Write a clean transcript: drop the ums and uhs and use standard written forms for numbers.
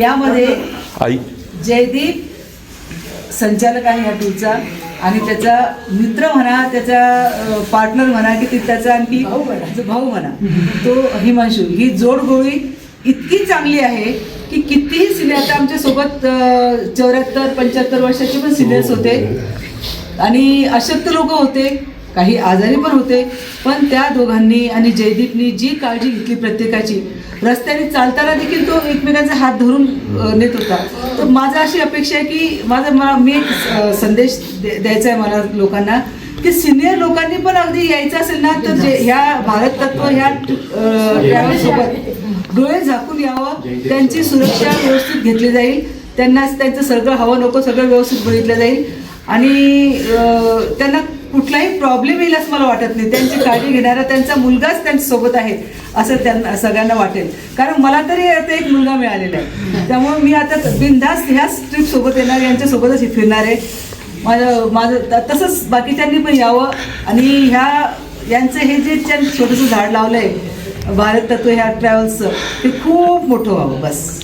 यामध्ये आई जयदीप संचालक आहे या टूरचा आणि त्याचा मित्र म्हणा, त्याचा पार्टनर म्हणा की त्याचा आणखी भाऊ म्हणा तो हिमांशू, ही जोडगोळी इतकी चांगली आहे की कितीही सिनियर, आता आमच्यासोबत 74-75 वर्षाचे पण सिनियर्स होते आणि अशक्त लोक होते, काही आजारी पण होते, पण त्या दोघांनी आणि जयदीपनी जी काळजी घेतली प्रत्येकाची, रस्त्याने चालताना देखील तो एकमेकांचा हात धरून नेत होता. तर माझं अशी अपेक्षा आहे की मी एक संदेश द्यायचा आहे मला लोकांना की सिनियर लोकांनी पण अगदी यायचं असेल ना तर ह्या भारत तत्व ह्या ट्रॅव्हल्ससोबत डोळे झाकून यावं, त्यांची सुरक्षा व्यवस्थित घेतली जाईल, त्यांना त्यांचं सगळं हवं नको सगळं व्यवस्थित बघितलं जाईल आणि त्यांना कुठलाही प्रॉब्लेम येईल असं मला वाटत नाही. त्यांची काळजी घेणारा त्यांचा मुलगाच त्यांच्यासोबत आहे असं त्यांना सगळ्यांना वाटेल, कारण मला तरी आता एक मुलगा मिळालेला आहे. त्यामुळे मी आता बिनधास्त ह्याच ट्रिपसोबत येणार, यांच्यासोबतच फिरणार आहे. माझं तसंच बाकीच्यांनी पण यावं आणि यांचं हे जे छोटंसं झाड लावलं आहे भारत तत्व ह्या ट्रॅव्हल्सचं ते खूप मोठं व्हावं बस.